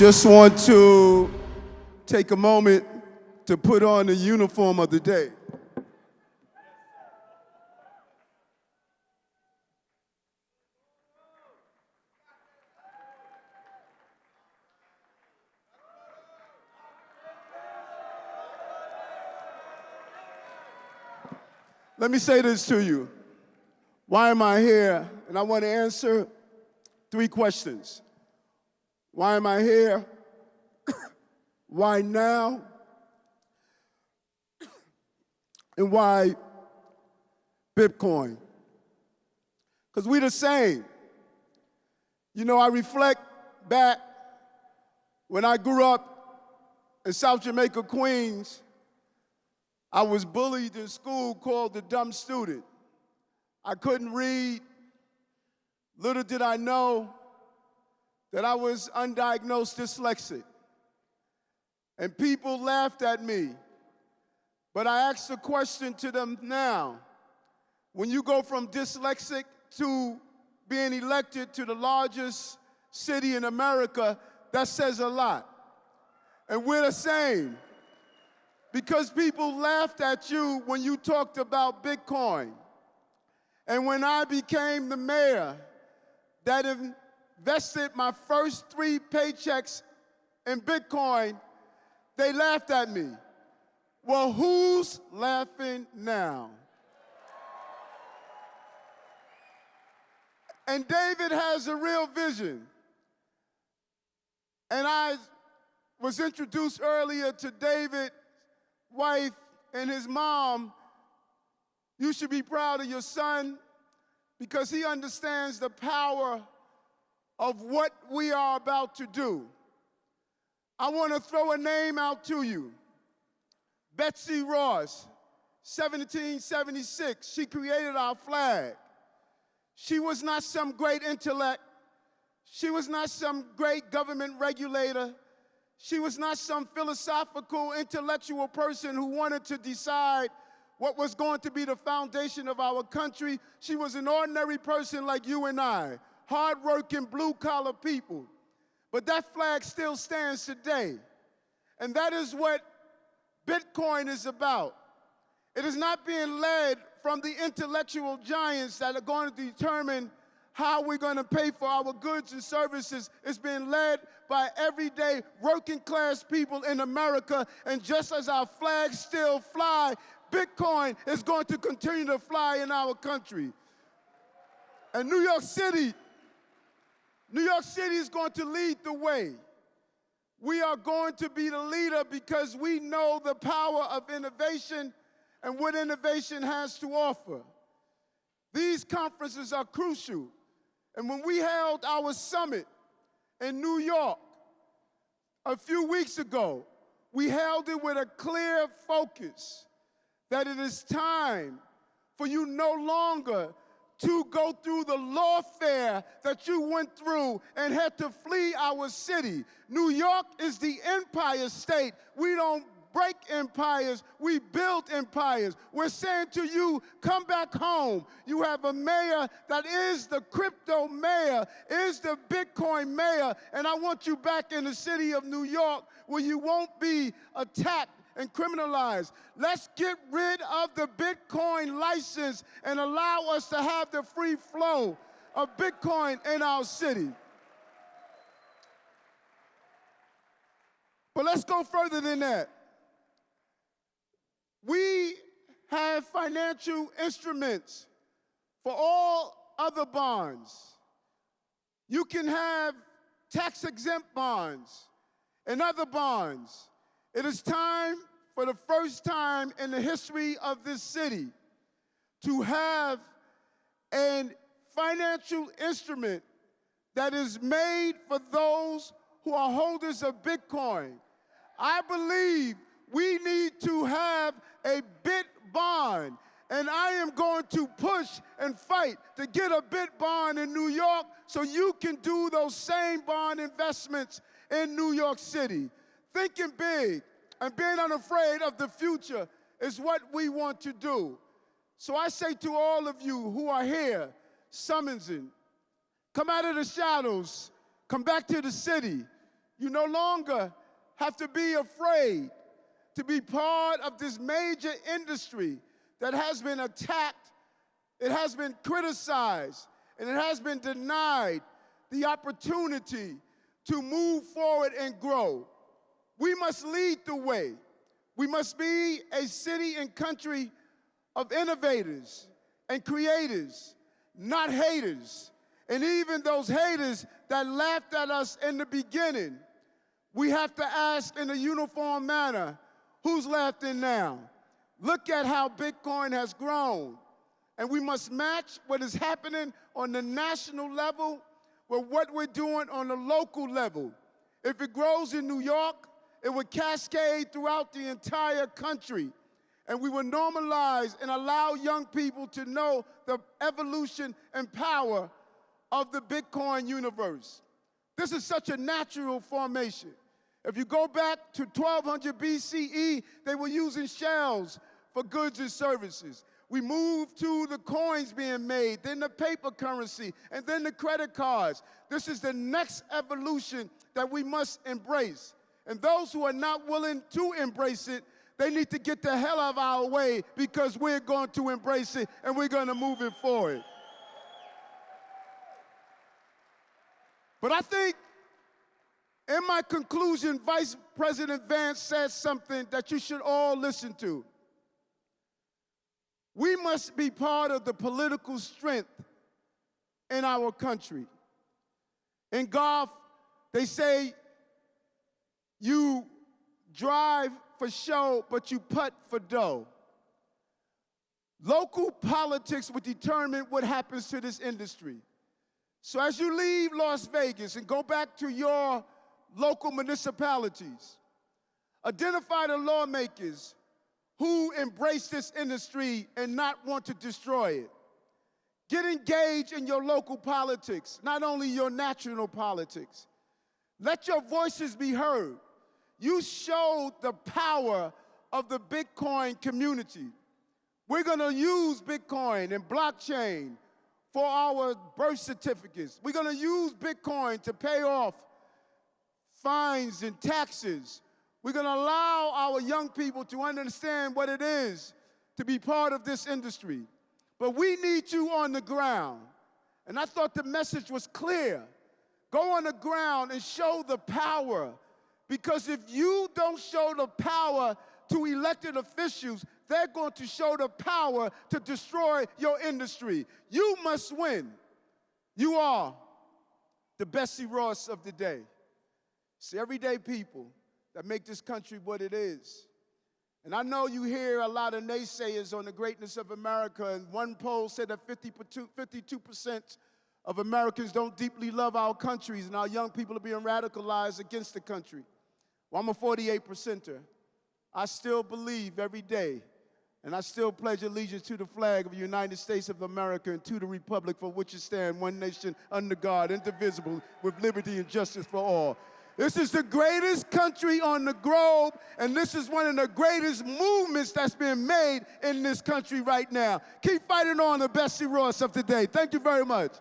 Just want to take a moment to put on the uniform of the day. Let me say this to you. Why am I here? And I want to answer 3 questions. Why am I here? Why now? And why Bitcoin? Because we the same. You know, I reflect back when I grew up in South Jamaica, Queens. I was bullied in school, called the dumb student. I couldn't read. Little did I know that I was undiagnosed dyslexic. And people laughed at me. But I asked a question to them now. When you go from dyslexic to being elected to the largest city in America, that says a lot. And we're the same. Because people laughed at you when you talked about Bitcoin. And when I became the mayor that invested my first 3 paychecks in Bitcoin, they laughed at me. Well, who's laughing now? And David has a real vision. And I was introduced earlier to David's wife and his mom. You should be proud of your son because he understands the power of what we are about to do. I want to throw a name out to you. Betsy Ross, 1776, she created our flag. She was not some great intellect. She was not some great government regulator. She was not some philosophical, intellectual person who wanted to decide what was going to be the foundation of our country. She was an ordinary person like you and I, hard-working, blue-collar people. But that flag still stands today. And that is what Bitcoin is about. It is not being led from the intellectual giants that are going to determine how we're going to pay for our goods and services. It's being led by everyday working class people in America. And just as our flags still fly, Bitcoin is going to continue to fly in our country. And New York City is going to lead the way. We are going to be the leader because we know the power of innovation and what innovation has to offer. These conferences are crucial. And when we held our summit in New York a few weeks ago, we held it with a clear focus that it is time for you no longer to go through the lawfare that you went through and had to flee our city. New York is the empire state. We don't break empires, we build empires. We're saying to you, come back home. You have a mayor that is the crypto mayor, is the Bitcoin mayor, and I want you back in the city of New York where you won't be attacked and criminalized. Let's get rid of the Bitcoin license and allow us to have the free flow of Bitcoin in our city. But let's go further than that. We have financial instruments for all other bonds. You can have tax-exempt bonds and other bonds. It is time, for the first time in the history of this city, to have a financial instrument that is made for those who are holders of Bitcoin. I believe we need to have a BitBond, and I am going to push and fight to get a BitBond in New York so you can do those same bond investments in New York City. Thinking big and being unafraid of the future is what we want to do. So I say to all of you who are here, summoning, come out of the shadows, come back to the city. You no longer have to be afraid to be part of this major industry that has been attacked, it has been criticized, and it has been denied the opportunity to move forward and grow. We must lead the way. We must be a city and country of innovators and creators, not haters. And even those haters that laughed at us in the beginning, we have to ask in a uniform manner, who's laughing now? Look at how Bitcoin has grown. And we must match what is happening on the national level with what we're doing on the local level. If it grows in New York, it would cascade throughout the entire country. And we will normalize and allow young people to know the evolution and power of the Bitcoin universe. This is such a natural formation. If you go back to 1200 BCE, they were using shells for goods and services. We moved to the coins being made, then the paper currency, and then the credit cards. This is the next evolution that we must embrace. And those who are not willing to embrace it, they need to get the hell out of our way, because we're going to embrace it and we're going to move it forward. But I think in my conclusion, Vice President Vance said something that you should all listen to. We must be part of the political strength in our country. In golf, they say you drive for show, but you putt for dough. Local politics will determine what happens to this industry. So as you leave Las Vegas and go back to your local municipalities, identify the lawmakers who embrace this industry and not want to destroy it. Get engaged in your local politics, not only your national politics. Let your voices be heard. You showed the power of the Bitcoin community. We're going to use Bitcoin and blockchain for our birth certificates. We're going to use Bitcoin to pay off fines and taxes. We're going to allow our young people to understand what it is to be part of this industry. But we need you on the ground. And I thought the message was clear. Go on the ground and show the power. Because if you don't show the power to elected officials, they're going to show the power to destroy your industry. You must win. You are the Bessie Ross of the day. It's everyday people that make this country what it is. And I know you hear a lot of naysayers on the greatness of America, and one poll said that 52% of Americans don't deeply love our countries, and our young people are being radicalized against the country. Well, I'm a 48%er. I still believe every day, and I still pledge allegiance to the flag of the United States of America and to the republic for which it stands, one nation under God, indivisible, with liberty and justice for all. This is the greatest country on the globe, and this is one of the greatest movements that's been made in this country right now. Keep fighting on, the Bessie Ross of today. Thank you very much.